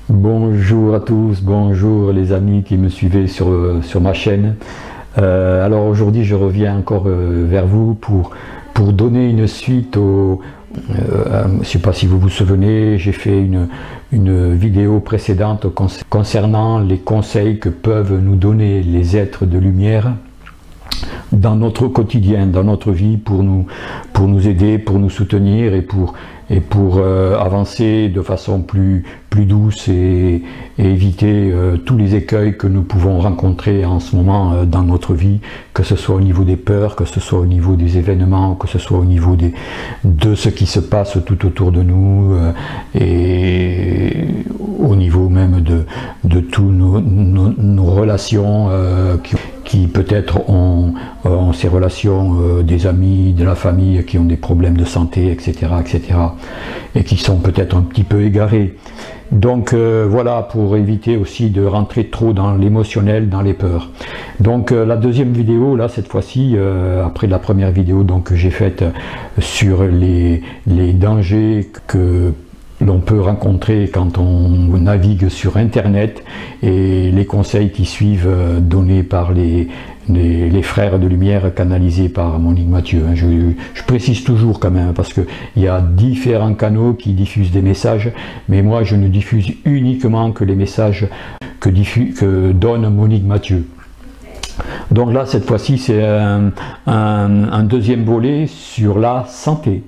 Bonjour à tous, bonjour les amis qui me suivez sur ma chaîne. Alors aujourd'hui je reviens encore vers vous pour donner une suite au... je ne sais pas si vous vous souvenez, j'ai fait une vidéo précédente concernant les conseils que peuvent nous donner les êtres de lumière dans notre quotidien, dans notre vie, pour nous aider, pour nous soutenir et pour avancer de façon plus douce et éviter tous les écueils que nous pouvons rencontrer en ce moment dans notre vie, que ce soit au niveau des peurs, que ce soit au niveau des événements, que ce soit au niveau de ce qui se passe tout autour de nous et au niveau même de tous nos relations qui peut-être ont ces relations des amis, de la famille qui ont des problèmes de santé, etc., et qui sont peut-être un petit peu égarés. Donc voilà, pour éviter aussi de rentrer trop dans l'émotionnel, dans les peurs. Donc la deuxième vidéo, là, cette fois-ci, après la première vidéo que j'ai faite sur les dangers que l'on peut rencontrer quand on navigue sur internet et les conseils qui suivent donnés par les frères de lumière canalisés par Monique Mathieu. Je précise toujours quand même parce qu'il y a différents canaux qui diffusent des messages, mais moi je ne diffuse uniquement que les messages que donne Monique Mathieu. Donc là cette fois-ci c'est un deuxième volet sur la santé.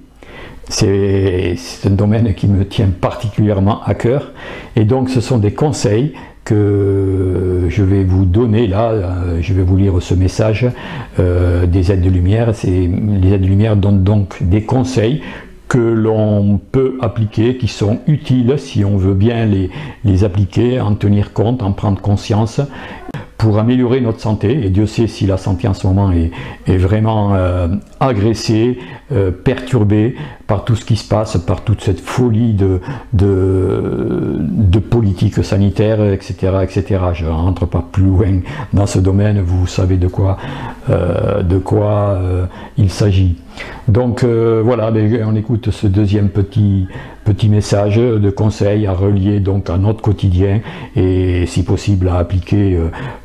C'est un domaine qui me tient particulièrement à cœur et donc ce sont des conseils que je vais vous donner là. Je vais vous lire ce message des aides de lumière. Les aides de lumière donnent donc des conseils que l'on peut appliquer, qui sont utiles si on veut bien les appliquer, en tenir compte, en prendre conscience, pour améliorer notre santé. Et Dieu sait si la santé en ce moment est vraiment agressée, perturbée par tout ce qui se passe, par toute cette folie de politique sanitaire, etc., etc. Je ne rentre pas plus loin dans ce domaine, vous savez de quoi il s'agit. Donc voilà, on écoute ce deuxième petit message de conseil à relier donc à notre quotidien et si possible à appliquer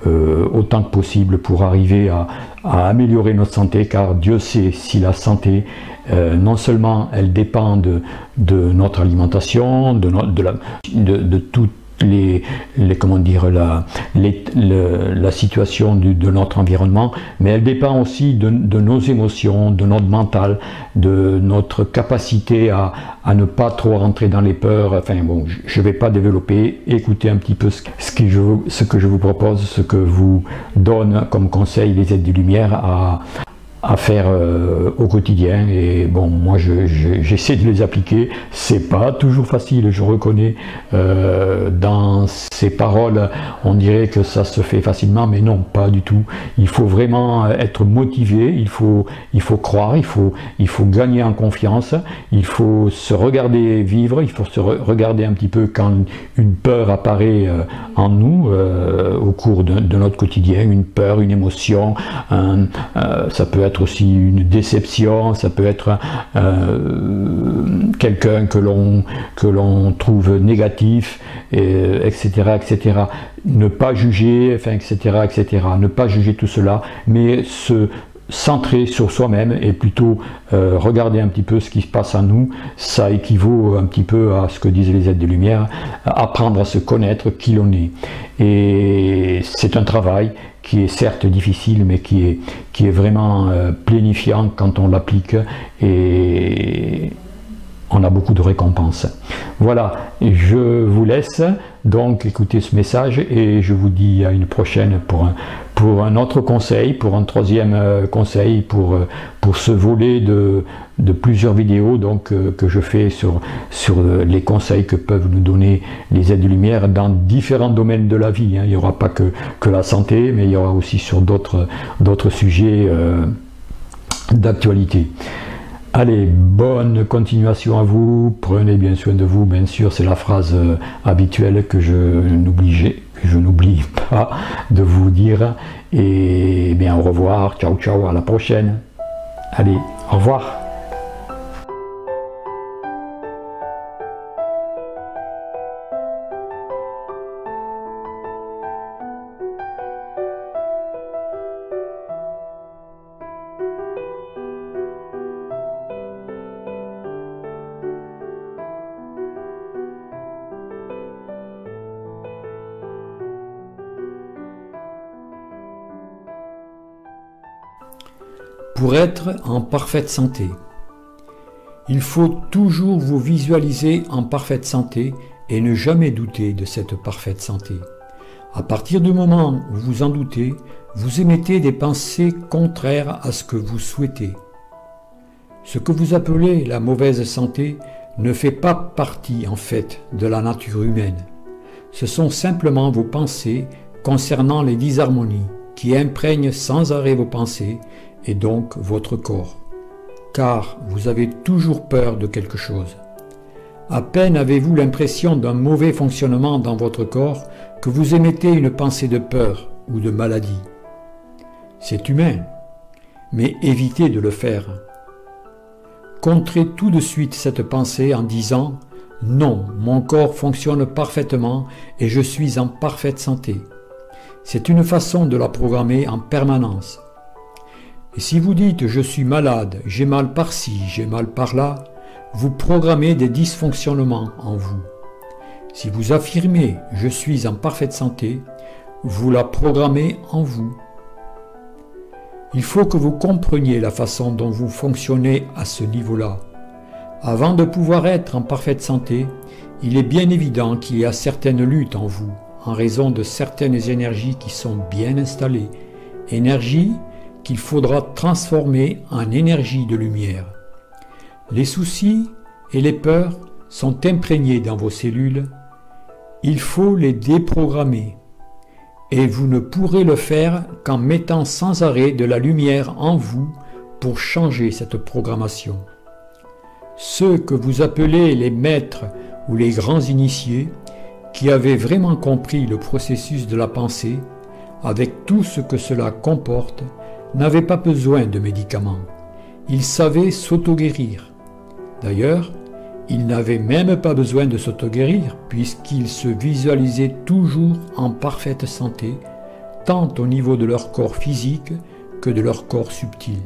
autant que possible pour arriver à améliorer notre santé, car Dieu sait si la santé non seulement elle dépend de notre alimentation, de toutes comment dire, la situation de notre environnement, mais elle dépend aussi de nos émotions, de notre mental, de notre capacité à ne pas trop rentrer dans les peurs. Enfin bon, je ne vais pas développer, écoutez un petit peu ce que je vous propose, ce que vous donne comme conseil les aides de lumière à faire au quotidien. Et bon, moi j'essaie de les appliquer. C'est pas toujours facile, je reconnais. Dans ces paroles on dirait que ça se fait facilement, mais non, pas du tout. Il faut vraiment être motivé, il faut croire, il faut gagner en confiance, il faut se regarder vivre, il faut se regarder un petit peu quand une peur apparaît en nous au cours de notre quotidien, une peur, une émotion, ça peut être aussi une déception, ça peut être quelqu'un que l'on trouve négatif, etc., etc. Ne pas juger, enfin, etc., etc. Ne pas juger tout cela, mais se centrer sur soi-même et plutôt regarder un petit peu ce qui se passe en nous. Ça équivaut un petit peu à ce que disent les aides de lumière, apprendre à se connaître qui l'on est. Et c'est un travail qui est certes difficile, mais qui est vraiment plénifiant quand on l'applique, et on a beaucoup de récompenses. Voilà, je vous laisse donc écouter ce message et je vous dis à une prochaine pour un autre conseil, pour un troisième conseil, pour ce volet de plusieurs vidéos donc, que je fais sur les conseils que peuvent nous donner les aides de lumière dans différents domaines de la vie. Il n'y aura pas que la santé, mais il y aura aussi sur d'autres sujets d'actualité. Allez, bonne continuation à vous, prenez bien soin de vous, bien sûr, c'est la phrase habituelle que je n'oublie pas de vous dire. Et bien au revoir, ciao ciao, à la prochaine. Allez, au revoir. pour être en parfaite santé. Il faut toujours vous visualiser en parfaite santé et ne jamais douter de cette parfaite santé. À partir du moment où vous en doutez, vous émettez des pensées contraires à ce que vous souhaitez. Ce que vous appelez la mauvaise santé ne fait pas partie en fait de la nature humaine. Ce sont simplement vos pensées concernant les disharmonies qui imprègnent sans arrêt vos pensées et donc votre corps. Car vous avez toujours peur de quelque chose. À peine avez-vous l'impression d'un mauvais fonctionnement dans votre corps que vous émettez une pensée de peur ou de maladie. C'est humain, mais évitez de le faire. Contrez tout de suite cette pensée en disant « Non, mon corps fonctionne parfaitement et je suis en parfaite santé ». C'est une façon de la programmer en permanence. Et si vous dites « Je suis malade, j'ai mal par-ci, j'ai mal par-là », vous programmez des dysfonctionnements en vous. Si vous affirmez « Je suis en parfaite santé », vous la programmez en vous. Il faut que vous compreniez la façon dont vous fonctionnez à ce niveau-là. Avant de pouvoir être en parfaite santé, il est bien évident qu'il y a certaines luttes en vous, en raison de certaines énergies qui sont bien installées, énergies qu'il faudra transformer en énergie de lumière. Les soucis et les peurs sont imprégnés dans vos cellules, il faut les déprogrammer. Et vous ne pourrez le faire qu'en mettant sans arrêt de la lumière en vous pour changer cette programmation. Ceux que vous appelez les maîtres ou les grands initiés, qui avaient vraiment compris le processus de la pensée, avec tout ce que cela comporte, n'avaient pas besoin de médicaments. Ils savaient s'auto-guérir. D'ailleurs, ils n'avaient même pas besoin de s'auto-guérir puisqu'ils se visualisaient toujours en parfaite santé, tant au niveau de leur corps physique que de leur corps subtil.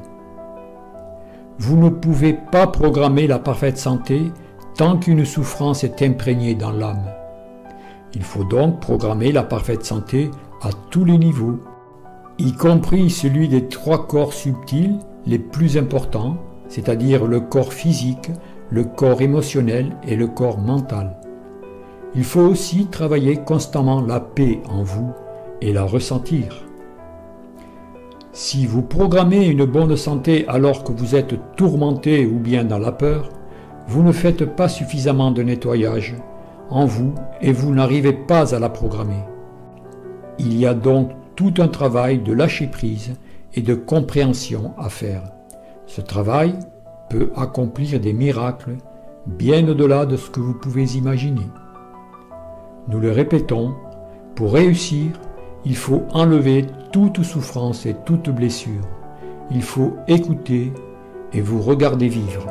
Vous ne pouvez pas programmer la parfaite santé tant qu'une souffrance est imprégnée dans l'âme. Il faut donc programmer la parfaite santé à tous les niveaux, y compris celui des 3 corps subtils les plus importants, c'est-à-dire le corps physique, le corps émotionnel et le corps mental. Il faut aussi travailler constamment la paix en vous et la ressentir. Si vous programmez une bonne santé alors que vous êtes tourmenté ou bien dans la peur, vous ne faites pas suffisamment de nettoyage en vous et vous n'arrivez pas à la programmer. Il y a donc tout un travail de lâcher prise et de compréhension à faire. Ce travail peut accomplir des miracles bien au-delà de ce que vous pouvez imaginer. Nous le répétons, pour réussir, il faut enlever toute souffrance et toute blessure. Il faut écouter et vous regarder vivre.